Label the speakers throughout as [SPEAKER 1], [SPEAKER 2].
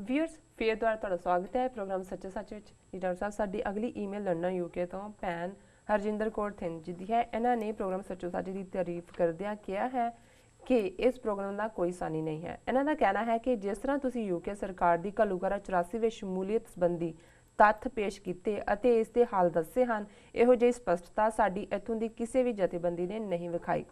[SPEAKER 1] Viewers ਫੇਰ ਦੁਆਰਾ ਤੁਹਾਡਾ ਸਵਾਗਤ ਹੈ ਪ੍ਰੋਗਰਾਮ ਸੱਚੇ ਸੱਚ ਵਿੱਚ। ਜੀ ਡਾਕਟਰ ਸਾਹਿਬ, ਸਾਡੀ ਅਗਲੀ ਈਮੇਲ ਲੰਡਨ ਯੂਕੇ ਤੋਂ ਭੈਣ ਹਰਜਿੰਦਰ ਕੌਰ ਥਿੰਦ ਜੀ ਦੀ ਹੈ। ਇਹਨਾਂ ਨੇ ਪ੍ਰੋਗਰਾਮ ਸੱਚੋ ਸੱਚ ਦੀ ਤਾਰੀਫ ਕਰਦਿਆਂ ਕਿਹਾ ਹੈ ਕਿ ਇਸ ਪ੍ਰੋਗਰਾਮ ਦਾ ਕੋਈ ਸਾਨੀ ਨਹੀਂ ਹੈ। ਇਹਨਾਂ ਦਾ ਕਹਿਣਾ ਹੈ ਕਿ ਜਿਸ ਤਰ੍ਹਾਂ ਤੁਸੀਂ ਯੂਕੇ ਸਰਕਾਰ ਦੀ ਘੱਲੂਘਾਰਾ 84 ਵਿੱਚ ਸ਼ਮੂਲੀਅਤ ਸੰਬੰਧੀ ਤੱਥ ਪੇਸ਼ ਕੀਤੇ ਅਤੇ ਇਸ ਦੇ ਹੱਲ ਦੱਸੇ ਹਨ, ਇਹੋ ਜਿਹੀ ਸਪਸ਼ਟਤਾ ਸਾਡੀ ਇੱਥੋਂ ਦੀ ਕਿਸੇ ਵੀ ਜਥੇਬੰਦੀ ਨੇ ਨਹੀਂ ਵਿਖਾਈ।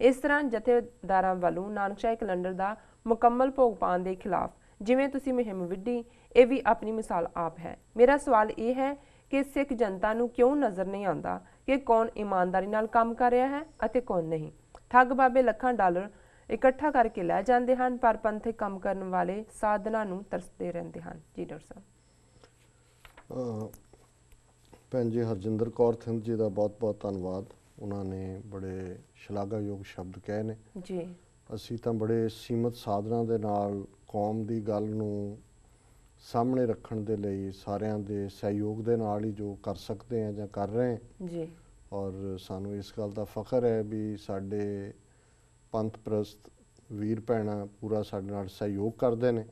[SPEAKER 1] ਇਸ ਤਰ੍ਹਾਂ ਜਥੇਦਾਰਾਂ ਵੱਲੋਂ ਨਾਨਕਸ਼ਾਹੀ ਕੈਲੰਡਰ ਦਾ ਮੁਕੰਮਲ ਭੋਗ ਪਾਉਣ ਦੇ ਖਿਲਾਫ ਜਿਵੇਂ ਤੁਸੀਂ ਮੁਹਿੰਮ ਵਿੱਢੀ, ਇਹ ਵੀ ਆਪਣੀ ਮਿਸਾਲ ਆਪ ਹੈ। ਮੇਰਾ ਸਵਾਲ ਇਹ ਹੈ ਕਿ ਸਿੱਖ ਜਨਤਾ ਨੂੰ ਕਿਉਂ ਨਜ਼ਰ ਨਹੀਂ ਆਉਂਦਾ ਕਿ ਕੌਣ ਇਮਾਨਦਾਰੀ ਨਾਲ ਕੰਮ ਕਰ ਰਿਹਾ ਹੈ ਅਤੇ ਕੌਣ ਨਹੀਂ। ਠੱਗ ਬਾਬੇ ਲੱਖਾਂ ਡਾਲਰ ਇਕੱਠਾ ਕਰਕੇ ਲੈ ਜਾਂਦੇ ਹਨ, ਪਰ ਪੰਥਕ ਕੰਮ ਕਰਨ ਵਾਲੇ ਸਾਧਨਾਂ ਨੂੰ ਤਰਸਦੇ ਰਹਿੰਦੇ ਹਨ। ਜੀ ਡਾਕਟਰ ਸਾਹਿਬ।
[SPEAKER 2] ਭੈਣ ਜੀ ਹਰਜਿੰਦਰ ਕੌਰ ਥਿੰਦ ਜੀ ਦਾ ਬਹੁਤ ਬਹੁਤ ਧੰਨਵਾਦ। ਉਹਨਾਂ ਨੇ ਬੜੇ ਸ਼ਲਾਘਾਯੋਗ ਸ਼ਬਦ ਕਹੇ ਨੇ
[SPEAKER 1] ਜੀ। ਅਸੀਂ
[SPEAKER 2] ਤਾਂ ਬੜੇ ਸੀਮਤ ਸਾਧਨਾਂ ਦੇ ਨਾਲ ਕੌਮ ਦੀ ਗੱਲ ਨੂੰ ਸਾਹਮਣੇ ਰੱਖਣ ਦੇ ਲਈ ਸਾਰਿਆਂ ਦੇ ਸਹਿਯੋਗ ਦੇ ਨਾਲ ਹੀ ਜੋ ਕਰ ਸਕਦੇ ਹਾਂ ਜਾਂ ਕਰ ਰਹੇ ਹਾਂ
[SPEAKER 1] ਜੀ।
[SPEAKER 2] ਔਰ ਸਾਨੂੰ ਇਸ ਗੱਲ ਦਾ ਫਖਰ ਹੈ ਵੀ ਸਾਡੇ ਪੰਥ ਪ੍ਰਸਤ ਵੀਰ ਭੈਣਾਂ ਪੂਰਾ ਸਾਡੇ ਨਾਲ ਸਹਿਯੋਗ ਕਰਦੇ ਨੇ।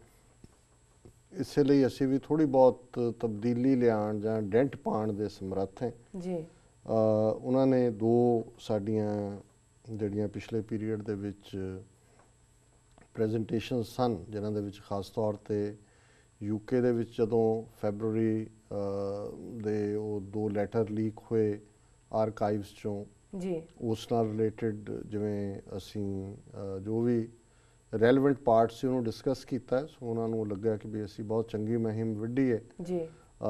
[SPEAKER 2] ਇਸੇ ਲਈ ਅਸੀਂ ਵੀ ਥੋੜ੍ਹੀ ਬਹੁਤ ਤਬਦੀਲੀ ਲਿਆਉਣ ਜਾਂ ਡੈਂਟ ਪਾਉਣ ਦੇ ਸਮਰੱਥ ਹੈ
[SPEAKER 1] ਜੀ।
[SPEAKER 2] ਉਹਨਾਂ ਨੇ ਦੋ ਸਾਡੀਆਂ ਜਿਹੜੀਆਂ ਪਿਛਲੇ ਪੀਰੀਅਡ ਦੇ ਵਿੱਚ ਪ੍ਰੈਜੈਂਟੇਸ਼ਨ ਸਨ, ਜਿਨ੍ਹਾਂ ਦੇ ਵਿੱਚ ਖਾਸ ਤੌਰ 'ਤੇ ਯੂਕੇ ਦੇ ਵਿੱਚ ਜਦੋਂ ਫੈਬਰਵਰੀ ਦੇ ਉਹ ਦੋ ਲੈਟਰ ਲੀਕ ਹੋਏ ਆਰਕਾਈਵਸ 'ਚੋਂ
[SPEAKER 1] ਜੀ, ਉਸ
[SPEAKER 2] ਨਾਲ ਰਿਲੇਟਡ ਜਿਵੇਂ ਅਸੀਂ ਜੋ ਵੀ ਰੈਲੇਵੈਂਟ ਪਾਰਟ ਸੀ ਉਹਨੂੰ ਡਿਸਕਸ ਕੀਤਾ। ਸੋ ਉਹਨਾਂ ਨੂੰ ਲੱਗਾ ਕਿ ਵੀ ਅਸੀਂ ਬਹੁਤ ਚੰਗੀ ਮੁਹਿੰਮ ਵਿੱਢੀ ਹੈ
[SPEAKER 1] ਜੀ।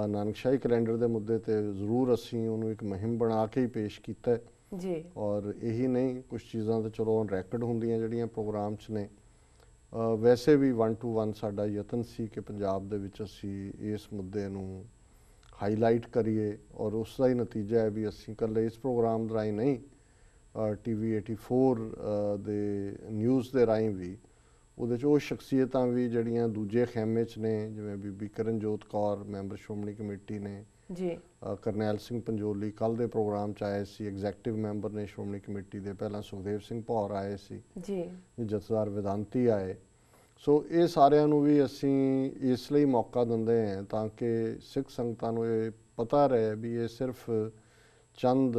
[SPEAKER 2] ਨਾਨਕਸ਼ਾਹੀ ਕੈਲੰਡਰ ਦੇ ਮੁੱਦੇ 'ਤੇ ਜ਼ਰੂਰ ਅਸੀਂ ਉਹਨੂੰ ਇੱਕ ਮੁਹਿੰਮ ਬਣਾ ਕੇ ਹੀ ਪੇਸ਼ ਕੀਤਾ
[SPEAKER 1] ਜੀ।
[SPEAKER 2] ਔਰ ਇਹੀ ਨਹੀਂ, ਕੁਛ ਚੀਜ਼ਾਂ ਤਾਂ ਚਲੋ ਔਨ ਰੈਕਡ ਹੁੰਦੀਆਂ ਜਿਹੜੀਆਂ ਪ੍ਰੋਗਰਾਮ 'ਚ ਨੇ। ਵੈਸੇ ਵੀ 1 to 1 ਸਾਡਾ ਯਤਨ ਸੀ ਕਿ ਪੰਜਾਬ ਦੇ ਵਿੱਚ ਅਸੀਂ ਇਸ ਮੁੱਦੇ ਨੂੰ ਹਾਈਲਾਈਟ ਕਰੀਏ ਔਰ ਉਸ ਦਾ ਹੀ ਨਤੀਜਾ ਹੈ ਵੀ ਅਸੀਂ ਇਕੱਲੇ ਇਸ ਪ੍ਰੋਗਰਾਮ ਦੇ ਰਾਹੀਂ ਨਹੀਂ, TV 84 ਦੇ ਨਿਊਜ਼ ਦੇ ਰਾਹੀਂ ਵੀ ਉਹਦੇ 'ਚ ਉਹ ਸ਼ਖਸੀਅਤਾਂ ਵੀ ਜਿਹੜੀਆਂ ਦੂਜੇ ਖੈਮੇ 'ਚ ਨੇ, ਜਿਵੇਂ ਬੀਬੀ ਕਰਨਜੋਤ ਕੌਰ ਮੈਂਬਰ ਸ਼੍ਰੋਮਣੀ ਕਮੇਟੀ ਨੇ
[SPEAKER 1] ਜੀ,
[SPEAKER 2] ਕਰਨੈਲ ਸਿੰਘ ਪੰਜੋਲੀ ਕੱਲ੍ਹ ਦੇ ਪ੍ਰੋਗਰਾਮ 'ਚ ਆਏ ਸੀ, ਐਗਜ਼ੈਕਟਿਵ ਮੈਂਬਰ ਨੇ ਸ਼੍ਰੋਮਣੀ ਕਮੇਟੀ ਦੇ, ਪਹਿਲਾਂ ਸੁਖਦੇਵ ਸਿੰਘ ਭੌਰ ਆਏ ਸੀ
[SPEAKER 1] ਜੀ,
[SPEAKER 2] ਜਥੇਦਾਰ ਵਿਦਾਂਤੀ ਆਏ। ਸੋ ਇਹ ਸਾਰਿਆਂ ਨੂੰ ਵੀ ਅਸੀਂ ਇਸ ਲਈ ਮੌਕਾ ਦਿੰਦੇ ਹਾਂ ਤਾਂ ਕਿ ਸਿੱਖ ਸੰਗਤਾਂ ਨੂੰ ਇਹ ਪਤਾ ਰਹੇ ਵੀ ਇਹ ਸਿਰਫ ਚੰਦ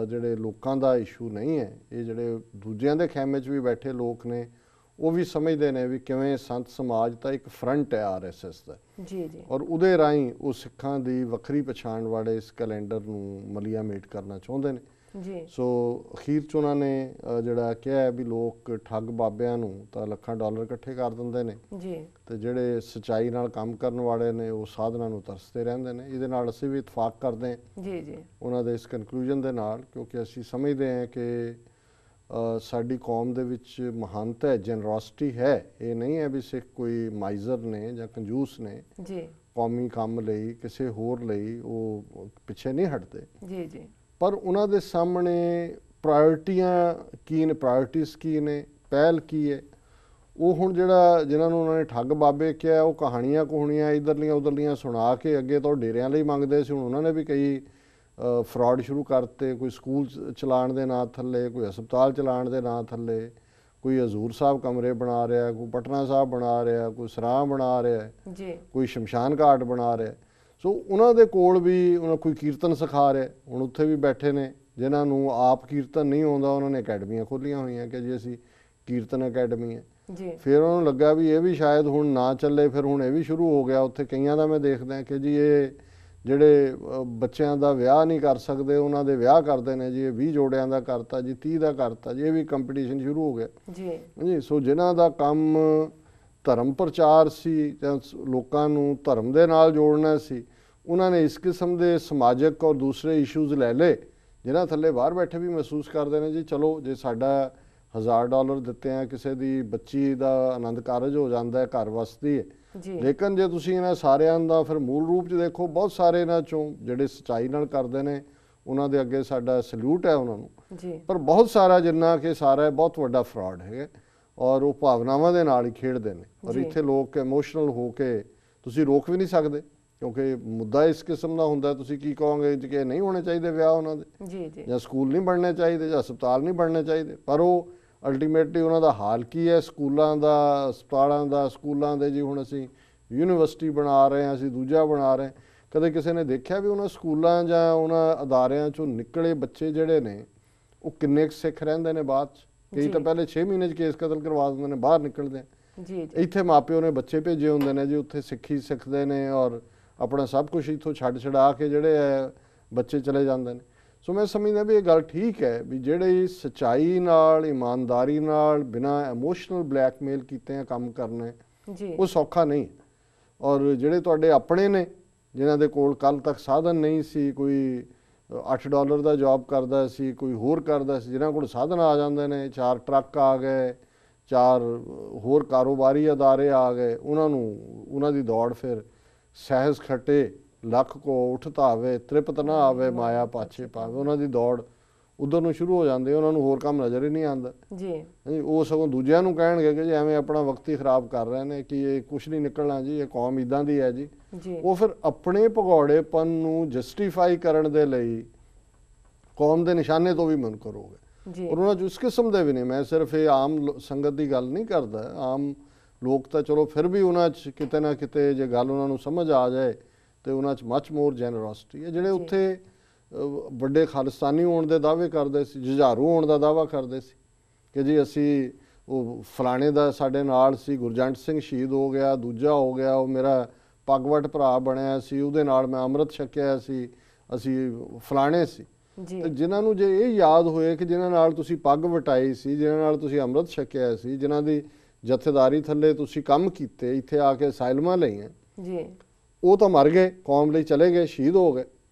[SPEAKER 2] ਜਿਹੜੇ ਲੋਕਾਂ ਦਾ ਇਸ਼ੂ ਨਹੀਂ ਹੈ, ਇਹ ਜਿਹੜੇ ਦੂਜਿਆਂ ਦੇ ਖੈਮੇ 'ਚ ਵੀ ਬੈਠੇ ਲੋਕ ਨੇ ਉਹ ਵੀ ਸਮਝਦੇ ਨੇ ਵੀ ਕਿਵੇਂ ਸੰਤ ਸਮਾਜ ਤਾਂ ਇੱਕ ਫਰੰਟ ਹੈ RSS ਦਾ
[SPEAKER 1] ਜੀ ਜੀ,
[SPEAKER 2] ਔਰ ਉਹਦੇ ਰਾਹੀਂ ਉਹ ਸਿੱਖਾਂ ਦੀ ਵੱਖਰੀ ਪਛਾਣ ਵਾਲੇ ਇਸ ਕੈਲੰਡਰ ਨੂੰ ਮਲੀਆ ਮੇਟ ਕਰਨਾ ਚਾਹੁੰਦੇ ਨੇ
[SPEAKER 1] ਜੀ।
[SPEAKER 2] ਸੋ ਅਖੀਰ 'ਚ ਉਹਨਾਂ ਨੇ ਜਿਹੜਾ ਕਿਹਾ ਹੈ ਵੀ ਲੋਕ ਠੱਗ ਬਾਬਿਆਂ ਨੂੰ ਤਾਂ ਲੱਖਾਂ ਡਾਲਰ ਇਕੱਠੇ ਕਰ ਦਿੰਦੇ ਨੇ
[SPEAKER 1] ਜੀ,
[SPEAKER 2] ਤੇ ਜਿਹੜੇ ਸੱਚਾਈ ਨਾਲ ਕੰਮ ਕਰਨ ਵਾਲੇ ਨੇ ਉਹ ਸਾਧਨਾਂ ਨੂੰ ਤਰਸਦੇ ਰਹਿੰਦੇ ਨੇ। ਇਹਦੇ ਨਾਲ ਅਸੀਂ ਵੀ ਇਤਫਾਕ ਕਰਦੇ ਹਾਂ
[SPEAKER 1] ਜੀ ਜੀ,
[SPEAKER 2] ਉਹਨਾਂ ਦੇ ਇਸ ਕਨਕਲੂਜਨ ਦੇ ਨਾਲ, ਕਿਉਂਕਿ ਅਸੀਂ ਸਮਝਦੇ ਹਾਂ ਕਿ ਸਾਡੀ ਕੌਮ ਦੇ ਵਿੱਚ ਮਹਾਨਤਾ ਹੈ, ਜਨਰੋਸਿਟੀ ਹੈ। ਇਹ ਨਹੀਂ ਹੈ ਵੀ ਸਿੱਖ ਕੋਈ ਮਾਈਜ਼ਰ ਨੇ ਜਾਂ ਕੰਜੂਸ ਨੇ
[SPEAKER 1] ਜੀ,
[SPEAKER 2] ਕੌਮੀ ਕੰਮ ਲਈ ਕਿਸੇ ਹੋਰ ਲਈ ਉਹ ਪਿੱਛੇ ਨਹੀਂ ਹਟਦੇ
[SPEAKER 1] ਜੀ ਜੀ,
[SPEAKER 2] ਪਰ ਉਹਨਾਂ ਦੇ ਸਾਹਮਣੇ ਪ੍ਰਾਇੋਰਟੀਆਂ ਕੀ ਨੇ, ਪ੍ਰਾਇੋਰਟੀਜ਼ ਕੀ ਨੇ, ਪਹਿਲ ਕੀ ਹੈ। ਉਹ ਹੁਣ ਜਿਹੜਾ ਜਿਨ੍ਹਾਂ ਨੂੰ ਉਹਨਾਂ ਨੇ ਠੱਗ ਬਾਬੇ ਕਿਹਾ ਉਹ ਕਹਾਣੀਆਂ ਕਹਾਣੀਆਂ ਇੱਧਰਲੀਆਂ ਉੱਧਰਲੀਆਂ ਸੁਣਾ ਕੇ ਅੱਗੇ ਤੋਂ ਡੇਰਿਆਂ ਲਈ ਮੰਗਦੇ ਸੀ, ਹੁਣ ਉਹਨਾਂ ਨੇ ਵੀ ਕਈ ਫਰਾਡ ਸ਼ੁਰੂ ਕਰਤੇ। ਕੋਈ ਸਕੂਲ ਚਲਾਉਣ ਦੇ ਨਾਂ ਥੱਲੇ, ਕੋਈ ਹਸਪਤਾਲ ਚਲਾਉਣ ਦੇ ਨਾਂ ਥੱਲੇ, ਕੋਈ ਹਜ਼ੂਰ ਸਾਹਿਬ ਕਮਰੇ ਬਣਾ ਰਿਹਾ, ਕੋਈ ਪਟਨਾ ਸਾਹਿਬ ਬਣਾ ਰਿਹਾ, ਕੋਈ ਸਰਾਂ ਬਣਾ ਰਿਹਾ
[SPEAKER 1] ਜੀ,
[SPEAKER 2] ਕੋਈ ਸ਼ਮਸ਼ਾਨ ਘਾਟ ਬਣਾ ਰਿਹਾ। ਸੋ ਉਹਨਾਂ ਦੇ ਕੋਲ ਵੀ ਉਹਨਾਂ ਕੋਈ ਕੀਰਤਨ ਸਿਖਾ ਰਿਹਾ, ਹੁਣ ਉੱਥੇ ਵੀ ਬੈਠੇ ਨੇ ਜਿਨ੍ਹਾਂ ਨੂੰ ਆਪ ਕੀਰਤਨ ਨਹੀਂ ਆਉਂਦਾ, ਉਹਨਾਂ ਨੇ ਅਕੈਡਮੀਆਂ ਖੋਲ੍ਹੀਆਂ ਹੋਈਆਂ ਕਿ ਜੀ ਅਸੀਂ ਕੀਰਤਨ ਅਕੈਡਮੀ ਹੈ। ਫਿਰ ਉਹਨਾਂ ਨੂੰ ਲੱਗਾ ਵੀ ਇਹ ਵੀ ਸ਼ਾਇਦ ਹੁਣ ਨਾ ਚੱਲੇ, ਫਿਰ ਹੁਣ ਇਹ ਵੀ ਸ਼ੁਰੂ ਹੋ ਗਿਆ। ਉੱਥੇ ਕਈਆਂ ਦਾ ਮੈਂ ਦੇਖਦਾ ਕਿ ਜੀ ਇਹ ਜਿਹੜੇ ਬੱਚਿਆਂ ਦਾ ਵਿਆਹ ਨਹੀਂ ਕਰ ਸਕਦੇ ਉਹਨਾਂ ਦੇ ਵਿਆਹ ਕਰਦੇ ਨੇ ਜੀ, ਇਹ 20 ਜੋੜਿਆਂ ਦਾ ਕਰਤਾ ਜੀ, 30 ਦਾ ਕਰਤਾ ਜੀ, ਇਹ ਵੀ ਕੰਪੀਟੀਸ਼ਨ ਸ਼ੁਰੂ ਹੋ ਗਿਆ ਜੀ। ਸੋ ਜਿਨ੍ਹਾਂ ਦਾ ਕੰਮ ਧਰਮ ਪ੍ਰਚਾਰ ਸੀ ਜਾਂ ਲੋਕਾਂ ਨੂੰ ਧਰਮ ਦੇ ਨਾਲ ਜੋੜਨਾ ਸੀ, ਉਹਨਾਂ ਨੇ ਇਸ ਕਿਸਮ ਦੇ ਸਮਾਜਿਕ ਔਰ ਦੂਸਰੇ ਇਸ਼ੂਜ਼ ਲੈ ਲਏ ਜਿਨ੍ਹਾਂ ਥੱਲੇ ਬਾਹਰ ਬੈਠੇ ਵੀ ਮਹਿਸੂਸ ਕਰਦੇ ਨੇ ਜੀ ਚਲੋ ਜੇ ਸਾਡਾ $1000 ਦਿੱਤੇ ਆ, ਕਿਸੇ ਦੀ ਬੱਚੀ ਦਾ ਆਨੰਦ ਕਾਰਜ ਹੋ ਜਾਂਦਾ ਹੈ, ਘਰ ਵਸਦੀ ਹੈ। ਲੇਕਿਨ ਜੇ ਤੁਸੀਂ ਇਹਨਾਂ ਸਾਰਿਆਂ ਦਾ ਫਿਰ ਮੂਲ ਰੂਪ 'ਚ ਦੇਖੋ, ਬਹੁਤ ਸਾਰੇ ਇਹਨਾਂ 'ਚੋਂ ਜਿਹੜੇ ਸੱਚਾਈ ਨਾਲ ਕਰਦੇ ਨੇ ਉਹਨਾਂ ਦੇ ਅੱਗੇ ਸਾਡਾ ਸਲੂਟ ਹੈ ਉਹਨਾਂ ਨੂੰ, ਪਰ ਬਹੁਤ ਸਾਰਾ ਜਿੰਨਾ ਕਿ ਸਾਰਾ ਬਹੁਤ ਵੱਡਾ ਫਰਾਡ ਹੈਗਾ ਔਰ ਉਹ ਭਾਵਨਾਵਾਂ ਦੇ ਨਾਲ ਹੀ ਖੇਡਦੇ ਨੇ। ਔਰ ਇੱਥੇ ਲੋਕ ਇਮੋਸ਼ਨਲ ਹੋ ਕੇ ਤੁਸੀਂ ਰੋਕ ਵੀ ਨਹੀਂ ਸਕਦੇ ਕਿਉਂਕਿ ਮੁੱਦਾ ਇਸ ਕਿਸਮ ਦਾ ਹੁੰਦਾ। ਤੁਸੀਂ ਕੀ ਕਹੋਗੇ ਕਿ ਨਹੀਂ ਹੋਣੇ ਚਾਹੀਦੇ ਵਿਆਹ ਉਹਨਾਂ ਦੇ, ਜਾਂ ਸਕੂਲ ਨਹੀਂ ਬਣਨੇ ਚਾਹੀਦੇ, ਜਾਂ ਹਸਪਤਾਲ ਨਹੀਂ ਬਣਨੇ ਚਾਹੀਦੇ, ਪਰ ਉਹ ਅਲਟੀਮੇਟਲੀ ਉਹਨਾਂ ਦਾ ਹਾਲ ਕੀ ਹੈ ਸਕੂਲਾਂ ਦਾ, ਹਸਪਤਾਲਾਂ ਦਾ, ਸਕੂਲਾਂ ਦੇ। ਜੀ ਹੁਣ ਅਸੀਂ ਯੂਨੀਵਰਸਿਟੀ ਬਣਾ ਰਹੇ ਹਾਂ, ਅਸੀਂ ਦੂਜਾ ਬਣਾ ਰਹੇ ਹਾਂ। ਕਦੇ ਕਿਸੇ ਨੇ ਦੇਖਿਆ ਵੀ ਉਹਨਾਂ ਸਕੂਲਾਂ ਜਾਂ ਉਹਨਾਂ ਅਦਾਰਿਆਂ ਚੋਂ ਨਿਕਲੇ ਬੱਚੇ ਜਿਹੜੇ ਨੇ ਉਹ ਕਿੰਨੇ ਕੁ ਸਿੱਖ ਰਹਿੰਦੇ ਨੇ ਬਾਅਦ 'ਚ? ਕਈ ਤਾਂ ਪਹਿਲੇ 6 ਮਹੀਨੇ 'ਚ ਕੇਸ ਕਤਲ ਕਰਵਾ ਦਿੰਦੇ ਨੇ, ਬਾਹਰ ਨਿਕਲਦੇ ਆ।
[SPEAKER 1] ਜੀ ਜੀ
[SPEAKER 2] ਇੱਥੇ ਮਾਪਿਓ ਨੇ ਬੱਚੇ ਭੇਜੇ ਹੁੰਦੇ ਨੇ ਜੀ, ਉੱਥੇ ਸਿੱਖੀ ਸਿੱਖਦੇ ਨੇ ਔਰ ਆਪਣਾ ਸਭ ਕੁਝ ਇੱਥੋਂ ਛੱਡ ਛਡਾ ਕੇ ਜਿਹੜੇ ਹੈ ਬੱਚੇ ਚਲੇ ਜਾਂਦੇ ਨੇ। ਸੋ ਮੈਂ ਸਮਝਦਾ ਵੀ ਇਹ ਗੱਲ ਠੀਕ ਹੈ ਵੀ ਜਿਹੜੇ ਸੱਚਾਈ ਨਾਲ, ਇਮਾਨਦਾਰੀ ਨਾਲ, ਬਿਨਾਂ ਇਮੋਸ਼ਨਲ ਬਲੈਕਮੇਲ ਕੀਤੇ ਆ ਕੰਮ ਕਰਨੇ,
[SPEAKER 1] ਜੀ
[SPEAKER 2] ਉਹ ਸੌਖਾ ਨਹੀਂ। ਔਰ ਜਿਹੜੇ ਤੁਹਾਡੇ ਆਪਣੇ ਨੇ ਜਿਨ੍ਹਾਂ ਦੇ ਕੋਲ ਕੱਲ ਤੱਕ ਸਾਧਨ ਨਹੀਂ ਸੀ, ਕੋਈ $8 ਦਾ ਜੌਬ ਕਰਦਾ ਸੀ, ਕੋਈ ਹੋਰ ਕਰਦਾ ਸੀ, ਜਿਨ੍ਹਾਂ ਕੋਲ ਸਾਧਨ ਆ ਜਾਂਦੇ ਨੇ, 4 ਟਰੱਕ ਆ ਗਏ, 4 ਹੋਰ ਕਾਰੋਬਾਰੀ ਅਦਾਰੇ ਆ ਗਏ, ਉਹਨਾਂ ਦੀ ਦੌੜ ਫਿਰ ਸਹਿਜ ਖੱਟੇ ਲੱਖ ਕੋ ਉਠ ਧਾਵੇ, ਤ੍ਰਿਪਤ ਨਾ ਆਵੇ ਮਾਇਆ ਪਾਛੇ ਪਾਵੇ, ਉਹਨਾਂ ਦੀ ਦੌੜ ਉਧਰ ਨੂੰ ਸ਼ੁਰੂ ਹੋ ਜਾਂਦੀ, ਉਹਨਾਂ ਨੂੰ ਹੋਰ ਕੰਮ ਨਜ਼ਰ ਹੀ ਨਹੀਂ ਆਉਂਦਾ ਜੀ। ਉਹ ਸਗੋਂ ਦੂਜਿਆਂ ਨੂੰ ਕਹਿਣਗੇ ਕਿ ਜੀ ਐਵੇਂ ਆਪਣਾ ਵਕਤ ਹੀ ਖਰਾਬ ਕਰ ਰਹੇ ਨੇ, ਕਿ ਇਹ ਕੁਛ ਨਹੀਂ ਨਿਕਲਣਾ ਜੀ, ਇਹ ਕੌਮ ਇੱਦਾਂ ਦੀ ਹੈ ਜੀ। ਉਹ ਫਿਰ ਆਪਣੇ ਭਗੌੜੇਪਨ ਨੂੰ ਜਸਟੀਫਾਈ ਕਰਨ ਦੇ ਲਈ ਕੌਮ ਦੇ ਨਿਸ਼ਾਨੇ ਤੋਂ ਵੀ ਮਨ ਕਰੋਗੇ। ਔਰ ਉਹਨਾਂ 'ਚ ਇਸ ਕਿਸਮ ਦੇ ਵੀ ਨੇ, ਮੈਂ ਸਿਰਫ ਇਹ ਆਮ ਸੰਗਤ ਦੀ ਗੱਲ ਨਹੀਂ ਕਰਦਾ, ਆਮ ਲੋਕ ਤਾਂ ਚਲੋ ਫਿਰ ਵੀ ਉਹਨਾਂ 'ਚ ਕਿਤੇ ਨਾ ਕਿਤੇ ਜੇ ਗੱਲ ਉਹਨਾਂ ਨੂੰ ਸਮਝ ਆ ਜਾਏ ਤੇ ਉਹਨਾਂ 'ਚ ਮੱਚ ਮੋਰ ਜੈਨਰੋਸਿਟੀ ਹੈ। ਜਿਹੜੇ ਉੱਥੇ ਵੱਡੇ ਖਾਲਿਸਤਾਨੀ ਹੋਣ ਦੇ ਦਾਅਵੇ ਕਰਦੇ ਸੀ, ਜੁਝਾਰੂ ਹੋਣ ਦਾ ਦਾਅਵਾ ਕਰਦੇ ਸੀ ਕਿ ਜੀ ਅਸੀਂ ਉਹ ਫਲਾਣੇ ਦਾ ਸਾਡੇ ਨਾਲ ਸੀ, ਗੁਰਜੰਟ ਸਿੰਘ ਸ਼ਹੀਦ ਹੋ ਗਿਆ, ਦੂਜਾ ਹੋ ਗਿਆ, ਉਹ ਮੇਰਾ ਪੱਗਵਟ ਭਰਾ ਬਣਿਆ ਸੀ, ਉਹਦੇ ਨਾਲ ਮੈਂ ਅੰਮ੍ਰਿਤ ਛਕਿਆ ਸੀ, ਅਸੀਂ ਫਲਾਣੇ ਸੀ। ਤੇ ਜਿਨ੍ਹਾਂ ਨੂੰ ਜੇ ਇਹ ਯਾਦ ਹੋਏ ਕਿ ਜਿਨ੍ਹਾਂ ਨਾਲ ਤੁਸੀਂ ਪੱਗ ਵਟਾਈ ਸੀ, ਜਿਨ੍ਹਾਂ ਨਾਲ ਤੁਸੀਂ ਅੰਮ੍ਰਿਤ ਛਕਿਆ ਸੀ, ਜਿਨ੍ਹਾਂ ਦੀ ਜਥੇਦਾਰੀ ਥੱਲੇ ਤੁਸੀਂ ਕੰਮ ਕੀਤੇ, ਇੱਥੇ ਆ ਕੇ ਅਸਾਈਲਮਾਂ ਲਈਆਂ, ਉਹ ਤਾਂ ਮਰ ਗਏ, ਕੌਮ ਲਈ ਚਲੇ ਗਏ, ਸ਼ਹੀਦ ਹੋ ਗਏ।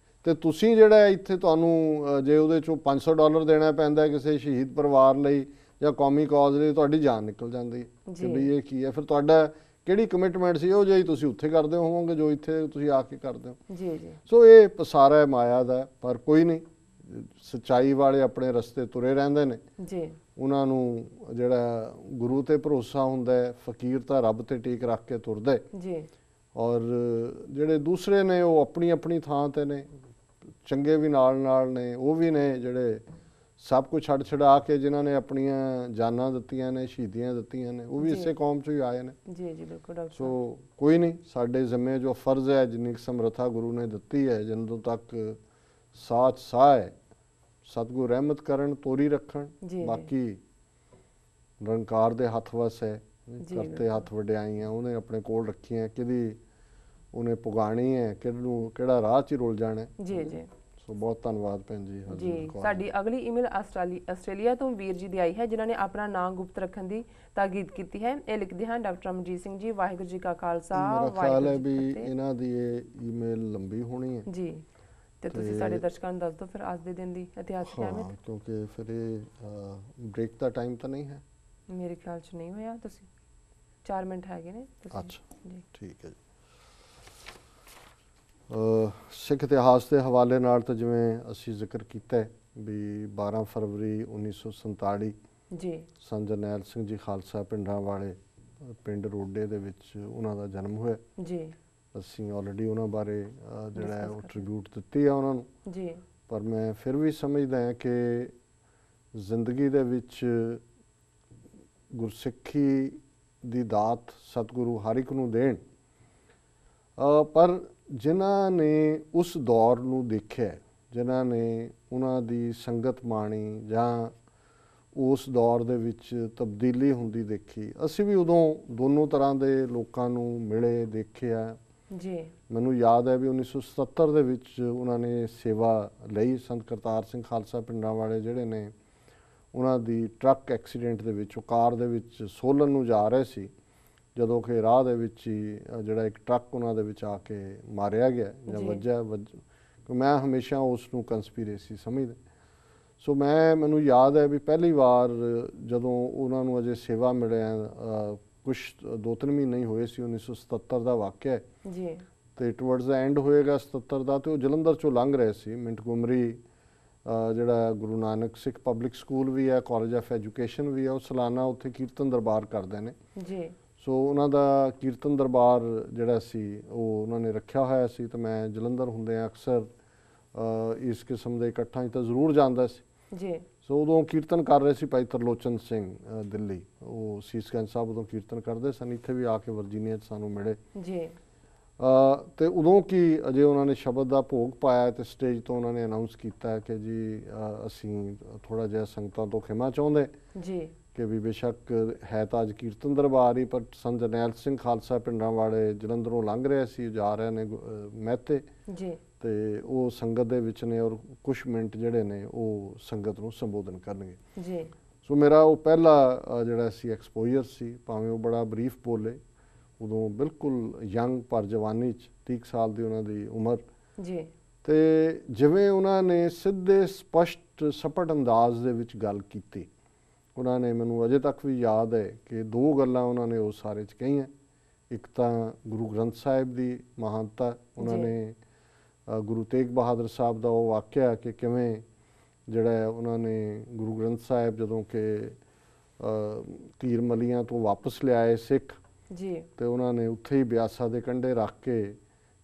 [SPEAKER 2] ਤੇ ਤੁਸੀਂ ਜਿਹੜਾ ਇੱਥੇ ਤੁਹਾਨੂੰ ਜੇ ਉਹਦੇ ਚੋਂ $500 ਦੇਣਾ ਪੈਂਦਾ ਕਿਸੇ ਸ਼ਹੀਦ ਪਰਿਵਾਰ ਲਈ ਜਾਂ ਕੌਮੀ ਕੌਜ਼ ਲਈ, ਤੁਹਾਡੀ ਜਾਨ ਨਿਕਲ ਜਾਂਦੀ ਹੈ ਕਿ ਵੀ ਇਹ ਕੀ ਹੈ। ਫਿਰ ਤੁਹਾਡਾ ਕਿਹੜੀ ਕਮਿਟਮੈਂਟ ਸੀ ਉਹ ਜਿਹੀ ਤੁਸੀਂ ਉੱਥੇ ਕਰਦੇ ਹੋਵੋਗੇ ਜੋ ਇੱਥੇ ਤੁਸੀਂ ਆ ਕੇ ਕਰਦੇ ਹੋ। ਸੋ ਇਹ ਪਸਾਰਾ ਹੈ ਮਾਇਆ ਦਾ, ਪਰ ਕੋਈ ਨਹੀਂ, ਸੱਚਾਈ ਵਾਲੇ ਆਪਣੇ ਰਸਤੇ ਤੁਰੇ ਰਹਿੰਦੇ ਨੇ ਜੀ। ਉਹਨਾਂ ਨੂੰ ਜਿਹੜਾ ਗੁਰੂ ਤੇ ਭਰੋਸਾ ਹੁੰਦਾ ਹੈ, ਫਕੀਰ ਤਾਂ ਰੱਬ ਤੇ ਟੇਕ ਰੱਖ ਕੇ ਤੁਰਦਾ ਜੀ। ਔਰ ਜਿਹੜੇ ਦੂਸਰੇ ਨੇ ਉਹ ਆਪਣੀ ਆਪਣੀ ਥਾਂ ਤੇ ਨੇ, ਚੰਗੇ ਵੀ ਨਾਲ ਨੇ, ਉਹ ਵੀ ਨੇ ਜਿਹੜੇ ਸਭ ਕੁਝ ਛੱਡ ਛਡਾ ਕੇ ਜਿਨ੍ਹਾਂ ਨੇ ਆਪਣੀਆਂ ਜਾਨਾਂ ਦਿੱਤੀਆਂ ਨੇ, ਸ਼ਹੀਦੀਆਂ ਦਿੱਤੀਆਂ ਨੇ, ਉਹ ਵੀ ਇਸੇ ਕੌਮ 'ਚੋਂ ਹੀ ਆਏ ਨੇ। ਜੀ ਜੀ ਬਿਲਕੁਲ ਡਾਕਟਰ। ਸੋ ਕੋਈ ਨਹੀਂ, ਸਾਡੇ ਜ਼ਿੰਮੇ ਜੋ ਫਰਜ਼ ਹੈ, ਜਿੰਨੀ ਸਮਰੱਥਾ ਗੁਰੂ ਨੇ ਦਿੱਤੀ ਹੈ, ਜਦੋਂ ਤੱਕ ਸਾਹ 'ਚ ਸਾਹ ਹੈ, ਸਤਿਗੁਰ ਰਹਿਮਤ ਕਰਨ, ਤੋਰੀ ਰੱਖਣ, ਬਾਕੀ ਨਿਰੰਕਾਰ ਦੇ ਹੱਥ ਵਸ ਹੈ, ਕਰਤੇ ਹੱਥ ਵਡਿਆਈਆਂ ਉਹਨੇ ਆਪਣੇ ਕੋਲ ਰੱਖੀਆਂ, ਕਿਹਦੀ ਉਹਨੇ ਪੁਗਾਣੀ ਹੈ, ਕਿਹੜਾ ਰਾਹ 'ਚ ਹੀ ਰੁਲ ਜਾਣਾ ਜੀ ਜੀ। ਸੋ ਬਹੁਤ ਧੰਨਵਾਦ ਭੈਣ ਜੀ।
[SPEAKER 1] ਜੀ ਸਾਡੀ ਅਗਲੀ ਈਮੇਲ ਆਸਟ੍ਰੇਲੀਆ ਤੋਂ ਵੀਰ ਜੀ ਦੀ ਆਈ ਹੈ, ਜਿਨ੍ਹਾਂ ਨੇ ਆਪਣਾ ਨਾਮ ਗੁਪਤ ਰੱਖਣ ਦੀ ਤਾਕੀਦ ਕੀਤੀ ਹੈ। ਇਹ ਲਿਖਦੇ ਹਨ, ਡਾਕਟਰ ਅਮਰਜੀਤ ਸਿੰਘ ਜੀ, ਵਾਹਿਗੁਰੂ ਜੀ ਕਾ ਖਾਲਸਾ,
[SPEAKER 2] ਵਾਹਿਗੁਰੂ ਜੀ ਕੀ ਫਤਿਹ। ਇਹਨਾਂ ਦੀ ਇਹ ਈਮੇਲ ਲੰਬੀ ਹੋਣੀ ਹੈ ਜੀ,
[SPEAKER 1] ਤੇ ਤੁਸੀਂ ਸਾਡੇ ਦਰਸ਼ਕਾਂ ਨੂੰ ਦੱਸ ਦਿਓ ਫਿਰ ਅੱਜ ਦੇ ਦਿਨ ਦੀ ਇਤਿਹਾਸਕ ਅਹਿਮੀਅਤ,
[SPEAKER 2] ਕਿਉਂਕਿ ਫਿਰ ਇਹ ਬ੍ਰੇਕ ਦਾ ਟਾਈਮ ਤਾਂ ਨਹੀਂ ਹੈ,
[SPEAKER 1] ਮੇਰੇ ਖਿਆਲ 'ਚ ਨਹੀਂ ਹੋਇਆ। ਤੁਸੀਂ 4 ਮਿੰਟ ਹੈਗੇ ਨੇ।
[SPEAKER 2] ਅੱਛਾ ਜੀ, ਠੀਕ ਹੈ ਜੀ। ਸਿੱਖ ਇਤਿਹਾਸ ਦੇ ਹਵਾਲੇ ਨਾਲ ਤਾਂ ਜਿਵੇਂ ਅਸੀਂ ਜ਼ਿਕਰ ਕੀਤਾ ਵੀ 12 ਫਰਵਰੀ 1947 ਜੀ ਸੰਤ ਜਰਨੈਲ ਸਿੰਘ ਜੀ ਖਾਲਸਾ ਪਿੰਡਾਂ ਵਾਲੇ ਪਿੰਡ ਰੋਡੇ ਦੇ ਵਿੱਚ ਉਹਨਾਂ ਦਾ ਜਨਮ ਹੋਇਆ ਜੀ। ਅਸੀਂ ਆਲਰੇਡੀ ਉਹਨਾਂ ਬਾਰੇ ਜਿਹੜਾ ਉਹ ਟ੍ਰਿਬਿਊਟ ਦਿੱਤੀ ਆ ਉਹਨਾਂ ਨੂੰ ਜੀ। ਪਰ ਮੈਂ ਫਿਰ ਵੀ ਸਮਝਦਾ ਹਾਂ ਕਿ ਜ਼ਿੰਦਗੀ ਦੇ ਵਿੱਚ ਗੁਰਸਿੱਖੀ ਦੀ ਦਾਤ ਸਤਿਗੁਰੂ ਹਰ ਇੱਕ ਨੂੰ ਦੇਣ, ਪਰ ਜਿਨ੍ਹਾਂ ਨੇ ਉਸ ਦੌਰ ਨੂੰ ਦੇਖਿਆ, ਜਿਨ੍ਹਾਂ ਨੇ ਉਹਨਾਂ ਦੀ ਸੰਗਤ ਮਾਣੀ ਜਾਂ ਉਸ ਦੌਰ ਦੇ ਵਿੱਚ ਤਬਦੀਲੀ ਹੁੰਦੀ ਦੇਖੀ, ਅਸੀਂ ਵੀ ਉਦੋਂ ਦੋਨੋਂ ਤਰ੍ਹਾਂ ਦੇ ਲੋਕਾਂ ਨੂੰ ਮਿਲੇ, ਦੇਖਿਆ ਜੀ। ਮੈਨੂੰ ਯਾਦ ਹੈ ਵੀ 1977 ਦੇ ਵਿੱਚ ਉਹਨਾਂ ਨੇ ਸੇਵਾ ਲਈ। ਸੰਤ ਕਰਤਾਰ ਸਿੰਘ ਖਾਲਸਾ ਪਿੰਡਾਂ ਵਾਲੇ ਜਿਹੜੇ ਨੇ, ਉਹਨਾਂ ਦੀ ਟਰੱਕ ਐਕਸੀਡੈਂਟ ਦੇ ਵਿੱਚ, ਉਹ ਕਾਰ ਦੇ ਵਿੱਚ ਸੋਲਨ ਨੂੰ ਜਾ ਰਹੇ ਸੀ, ਜਦੋਂ ਕਿ ਰਾਹ ਦੇ ਵਿੱਚ ਹੀ ਜਿਹੜਾ ਇੱਕ ਟਰੱਕ ਉਹਨਾਂ ਦੇ ਵਿੱਚ ਆ ਕੇ ਮਾਰਿਆ ਗਿਆ ਜਾਂ ਵੱਜਿਆ। ਮੈਂ ਹਮੇਸ਼ਾ ਉਸ ਨੂੰ ਕੰਸਪੀਰੇਸੀ ਸਮਝਦਾ। ਸੋ ਮੈਨੂੰ ਯਾਦ ਹੈ ਵੀ ਪਹਿਲੀ ਵਾਰ ਜਦੋਂ ਉਹਨਾਂ ਨੂੰ ਅਜੇ ਸੇਵਾ ਮਿਲਿਆ, ਕੁਛ 2-3 ਮਹੀਨੇ ਹੀ ਹੋਏ ਸੀ, 1977 ਦਾ ਵਾਕਿਆ ਜੀ, ਤੇ ਟੁਵਰਡਸ ਦਾ ਐਂਡ ਹੋਏਗਾ 77 ਦਾ, ਤੇ ਉਹ ਜਲੰਧਰ ਚੋਂ ਲੰਘ ਰਹੇ ਸੀ। ਮਿੰਟਗੋਮਰੀ ਜਿਹੜਾ ਗੁਰੂ ਨਾਨਕ ਸਿੱਖ ਪਬਲਿਕ ਸਕੂਲ ਵੀ ਹੈ, ਕਾਲਜ ਆਫ ਐਜੂਕੇਸ਼ਨ ਵੀ ਹੈ, ਉਹ ਸਾਲਾਨਾ ਉੱਥੇ ਕੀਰਤਨ ਦਰਬਾਰ ਕਰਦੇ ਨੇ ਜੀ। ਸੋ ਉਹਨਾਂ ਦਾ ਕੀਰਤਨ ਦਰਬਾਰ ਜਿਹੜਾ ਸੀ ਉਹ ਉਹਨਾਂ ਨੇ ਰੱਖਿਆ ਹੋਇਆ ਸੀ, ਤੇ ਮੈਂ ਜਲੰਧਰ ਹੁੰਦੇ ਆ ਅਕਸਰ ਇਸ ਕਿਸਮ ਦੇ ਇਕੱਠਾਂ 'ਚ ਤਾਂ ਜ਼ਰੂਰ ਜਾਂਦਾ ਸੀ ਜੀ। ਸੋ ਉਦੋਂ ਕੀਰਤਨ ਕਰ ਰਹੇ ਸੀ ਭਾਈ ਤਰਲੋਚਨ ਸਿੰਘ ਦਿੱਲੀ, ਉਹ ਸੀਸਗੰਜ ਸਾਹਿਬ ਉਦੋਂ ਕੀਰਤਨ ਕਰਦੇ ਸਨ, ਇੱਥੇ ਵੀ ਆ ਕੇ ਵਰਜੀਨੀਆ 'ਚ ਸਾਨੂੰ ਮਿਲੇ
[SPEAKER 1] ਜੀ।
[SPEAKER 2] ਤੇ ਉਦੋਂ ਕੀ ਅਜੇ ਉਹਨਾਂ ਨੇ ਸ਼ਬਦ ਦਾ ਭੋਗ ਪਾਇਆ ਤੇ ਸਟੇਜ ਤੋਂ ਉਹਨਾਂ ਨੇ ਅਨਾਉਂਸ ਕੀਤਾ ਕਿ ਜੀ ਅਸੀਂ ਥੋੜਾ ਜਿਹਾ ਸੰਗਤਾਂ ਤੋਂ ਖਿਮਾ ਚਾਹੁੰਦੇ
[SPEAKER 1] ਜੀ
[SPEAKER 2] ਕਿ ਵੀ ਬੇਸ਼ੱਕ ਹੈ ਤਾਂ ਅੱਜ ਕੀਰਤਨ ਦਰਬਾਰ ਹੀ, ਪਰ ਸੰਤ ਜਰਨੈਲ ਸਿੰਘ ਖਾਲਸਾ ਪਿੰਡਾਂ ਵਾਲੇ ਜਲੰਧਰੋਂ ਲੰਘ ਰਹੇ ਸੀ, ਜਾ ਰਹੇ ਨੇ ਮਹਿਤੇ
[SPEAKER 1] ਜੀ
[SPEAKER 2] ਤੇ ਉਹ ਸੰਗਤ ਦੇ ਵਿੱਚ ਨੇ ਔਰ ਕੁਝ ਮਿੰਟ ਜਿਹੜੇ ਨੇ ਉਹ ਸੰਗਤ ਨੂੰ ਸੰਬੋਧਨ ਕਰਨਗੇ
[SPEAKER 1] ਜੀ।
[SPEAKER 2] ਸੋ ਮੇਰਾ ਉਹ ਪਹਿਲਾ ਜਿਹੜਾ ਸੀ ਐਕਸਪੋਜ਼ਰ ਸੀ, ਭਾਵੇਂ ਉਹ ਬੜਾ ਬਰੀਫ ਬੋਲੇ, ਉਦੋਂ ਬਿਲਕੁਲ ਯੰਗ ਪਰ ਜਵਾਨੀ 'ਚ 30 ਸਾਲ ਦੀ ਉਹਨਾਂ ਦੀ ਉਮਰ
[SPEAKER 1] ਜੀ।
[SPEAKER 2] ਤੇ ਜਿਵੇਂ ਉਹਨਾਂ ਨੇ ਸਿੱਧੇ ਸਪਸ਼ਟ ਸਪਟ ਅੰਦਾਜ਼ ਦੇ ਵਿੱਚ ਗੱਲ ਕੀਤੀ, ਉਹਨਾਂ ਨੇ ਮੈਨੂੰ ਅਜੇ ਤੱਕ ਵੀ ਯਾਦ ਹੈ ਕਿ ਦੋ ਗੱਲਾਂ ਉਹਨਾਂ ਨੇ ਉਸ ਸਾਰੇ 'ਚ ਕਹੀਆਂ। ਇੱਕ ਤਾਂ ਗੁਰੂ ਗ੍ਰੰਥ ਸਾਹਿਬ ਦੀ ਮਹਾਨਤਾ, ਉਹਨਾਂ ਨੇ ਗੁਰੂ ਤੇਗ ਬਹਾਦਰ ਸਾਹਿਬ ਦਾ ਉਹ ਵਾਕਿਆ ਕਿ ਕਿਵੇਂ ਜਿਹੜਾ ਉਹਨਾਂ ਨੇ ਗੁਰੂ ਗ੍ਰੰਥ ਸਾਹਿਬ ਜਦੋਂ ਕਿ ਤੀਰ ਮਲੀਆਂ ਤੋਂ ਵਾਪਸ ਲਿਆਏ ਸਿੱਖ
[SPEAKER 1] ਜੀ, ਤੇ
[SPEAKER 2] ਉਹਨਾਂ ਨੇ ਉੱਥੇ ਹੀ ਬਿਆਸਾ ਦੇ ਕੰਢੇ ਰੱਖ ਕੇ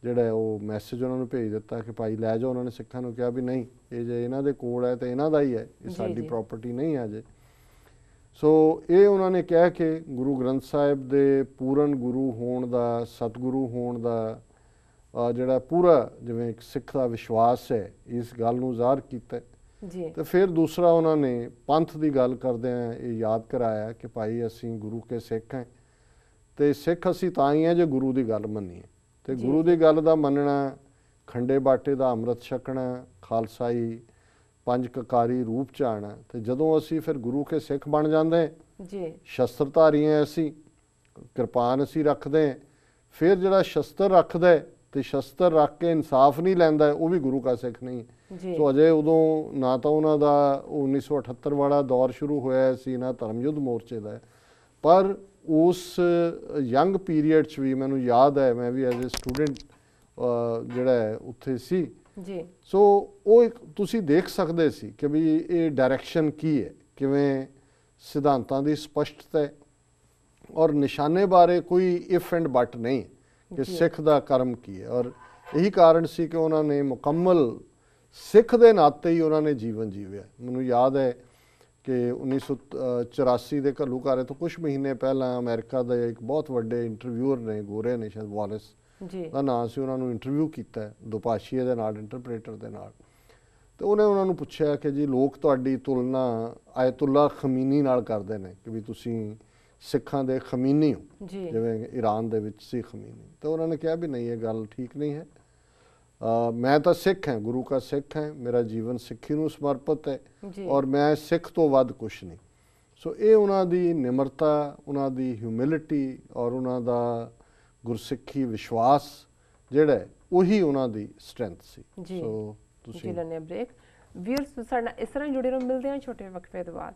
[SPEAKER 2] ਜਿਹੜਾ ਉਹ ਮੈਸੇਜ ਉਹਨਾਂ ਨੂੰ ਭੇਜ ਦਿੱਤਾ ਕਿ ਭਾਈ ਲੈ ਜਾਓ। ਉਹਨਾਂ ਨੇ ਸਿੱਖਾਂ ਨੂੰ ਕਿਹਾ ਵੀ ਨਹੀਂ, ਇਹ ਜੇ ਇਹਨਾਂ ਦੇ ਕੋਲ ਹੈ ਤੇ ਇਹਨਾਂ ਦਾ ਹੀ ਹੈ, ਇਹ ਸਾਡੀ ਪ੍ਰਾਪਰਟੀ ਨਹੀਂ ਹੈ ਅਜੇ। ਸੋ ਇਹ ਉਹਨਾਂ ਨੇ ਕਹਿ ਕੇ ਗੁਰੂ ਗ੍ਰੰਥ ਸਾਹਿਬ ਦੇ ਪੂਰਨ ਗੁਰੂ ਹੋਣ ਦਾ, ਸਤਿਗੁਰੂ ਹੋਣ ਦਾ ਜਿਹੜਾ ਪੂਰਾ ਜਿਵੇਂ ਇੱਕ ਸਿੱਖ ਦਾ ਵਿਸ਼ਵਾਸ ਹੈ, ਇਸ ਗੱਲ ਨੂੰ ਜ਼ਾਹਰ ਕੀਤਾ
[SPEAKER 1] ਜੀ।
[SPEAKER 2] ਤੇ ਫਿਰ ਦੂਸਰਾ ਉਹਨਾਂ ਨੇ ਪੰਥ ਦੀ ਗੱਲ ਕਰਦਿਆਂ ਇਹ ਯਾਦ ਕਰਾਇਆ ਕਿ ਭਾਈ ਅਸੀਂ ਗੁਰੂ ਕੇ ਸਿੱਖ ਹਾਂ ਤੇ ਸਿੱਖ ਅਸੀਂ ਤਾਂ ਹੀ ਹੈ ਜੇ ਗੁਰੂ ਦੀ ਗੱਲ ਮੰਨੀਏ, ਤੇ ਗੁਰੂ ਦੀ ਗੱਲ ਦਾ ਮੰਨਣਾ, ਖੰਡੇ ਬਾਟੇ ਦਾ ਅੰਮ੍ਰਿਤ ਛਕਣਾ, ਖਾਲਸਾਈ ਪੰਜ ਕਕਾਰੀ ਰੂਪ ਚ ਆਣਾ, ਤੇ ਜਦੋਂ ਅਸੀਂ ਫਿਰ ਗੁਰੂ ਕੇ ਸਿੱਖ ਬਣ ਜਾਂਦੇ
[SPEAKER 1] ਜੀ,
[SPEAKER 2] ਸ਼ਸਤਰਧਾਰੀ ਹਾਂ ਅਸੀਂ, ਕਿਰਪਾਨ ਅਸੀਂ ਰੱਖਦੇ, ਫਿਰ ਜਿਹੜਾ ਸ਼ਸਤਰ ਰੱਖਦਾ ਤੇ ਸ਼ਸਤਰ ਰੱਖ ਕੇ ਇਨਸਾਫ ਨਹੀਂ ਲੈਂਦਾ ਉਹ ਵੀ ਗੁਰੂ ਕਾ ਸਿੱਖ ਨਹੀਂ। ਸੋ ਅਜੇ ਉਦੋਂ ਨਾ ਤਾਂ ਉਹਨਾਂ ਦਾ 1978 ਵਾਲਾ ਦੌਰ ਸ਼ੁਰੂ ਹੋਇਆ ਸੀ, ਨਾ ਧਰਮ ਯੁੱਧ ਮੋਰਚੇ ਦਾ, ਪਰ ਉਸ ਯੰਗ ਪੀਰੀਅਡ 'ਚ ਵੀ ਮੈਨੂੰ ਯਾਦ ਹੈ, ਮੈਂ ਵੀ ਐਜ਼ ਏ ਸਟੂਡੈਂਟ ਜਿਹੜਾ ਉੱਥੇ ਸੀ
[SPEAKER 1] ਜੀ।
[SPEAKER 2] ਸੋ ਉਹ ਤੁਸੀਂ ਦੇਖ ਸਕਦੇ ਸੀ ਕਿ ਵੀ ਇਹ ਡਾਇਰੈਕਸ਼ਨ ਕੀ ਹੈ, ਕਿਵੇਂ ਸਿਧਾਂਤਾਂ ਦੀ ਸਪਸ਼ਟਤਾ ਹੈ ਔਰ ਨਿਸ਼ਾਨੇ ਬਾਰੇ ਕੋਈ ਇਫ ਐਂਡ ਬਟ ਨਹੀਂ ਕਿ ਸਿੱਖ ਦਾ ਕਰਮ ਕੀ ਹੈ। ਔਰ ਇਹੀ ਕਾਰਨ ਸੀ ਕਿ ਉਹਨਾਂ ਨੇ ਮੁਕੰਮਲ ਸਿੱਖ ਦੇ ਨਾਤੇ ਹੀ ਉਹਨਾਂ ਨੇ ਜੀਵਨ ਜੀਵਿਆ। ਮੈਨੂੰ ਯਾਦ ਹੈ ਕਿ 1984 ਦੇ ਘੱਲੂਘਾਰੇ ਤੋਂ ਕੁਝ ਮਹੀਨੇ ਪਹਿਲਾਂ ਅਮਰੀਕਾ ਦੇ ਇੱਕ ਬਹੁਤ ਵੱਡੇ ਇੰਟਰਵਿਊਅਰ ਨੇ, ਗੋਰੇ ਨੇ, ਸ਼ਾਇਦ ਵਾਲਿਸ ਦਾ ਨਾਂ ਸੀ, ਉਹਨਾਂ ਨੂੰ ਇੰਟਰਵਿਊ ਕੀਤਾ ਦੁਪਾਸ਼ੀਏ ਦੇ ਨਾਲ, ਇੰਟਰਪ੍ਰੇਟਰ ਦੇ ਨਾਲ, ਤੇ ਉਹਨੇ ਉਹਨਾਂ ਨੂੰ ਪੁੱਛਿਆ ਕਿ ਜੀ ਲੋਕ ਤੁਹਾਡੀ ਤੁਲਨਾ ਆਇਤੁੱਲਾ ਖਮੀਨੀ ਨਾਲ ਕਰਦੇ ਨੇ ਕਿ ਵੀ ਤੁਸੀਂ ਸਿੱਖਾਂ ਦੇ ਖਮੀਨੀ ਹੋ, ਜਿਵੇਂ ਈਰਾਨ ਦੇ ਵਿੱਚ ਸੀ ਖਮੀਨੀ। ਤਾਂ ਉਹਨਾਂ ਨੇ ਕਿਹਾ ਵੀ ਨਹੀਂ, ਇਹ ਗੱਲ ਠੀਕ ਨਹੀਂ ਹੈ, ਮੈਂ ਤਾਂ ਸਿੱਖ ਹਾਂ, ਗੁਰੂ ਕਾ ਸਿੱਖ ਹੈ, ਮੇਰਾ ਜੀਵਨ ਸਿੱਖੀ ਨੂੰ ਸਮਰਪਿਤ ਹੈ ਔਰ ਮੈਂ ਸਿੱਖ ਤੋਂ ਵੱਧ ਕੁਛ ਨਹੀਂ। ਸੋ ਇਹ ਉਹਨਾਂ ਦੀ ਨਿਮਰਤਾ, ਉਹਨਾਂ ਦੀ ਹਿਊਮਿਲਿਟੀ ਔਰ ਉਹਨਾਂ ਦਾ ਗੁਰਸਿੱਖੀ ਵਿਸ਼ਵਾਸ ਜਿਹੜਾ ਉਹੀ ਉਹਨਾਂ ਦੀ ਸਟਰੈਂਥ ਸੀ।
[SPEAKER 1] ਸੋ ਤੁਸੀਂ ਲੈਣੇ ਬ੍ਰੇਕ ਵੀਰ, ਸਾਡੇ ਨਾਲ ਇਸ ਤਰ੍ਹਾਂ ਜੁੜੇ ਰਹੋ, ਮਿਲਦੇ ਹਾਂ ਛੋਟੇ ਵਕਫੇ ਤੋਂ ਬਾਅਦ।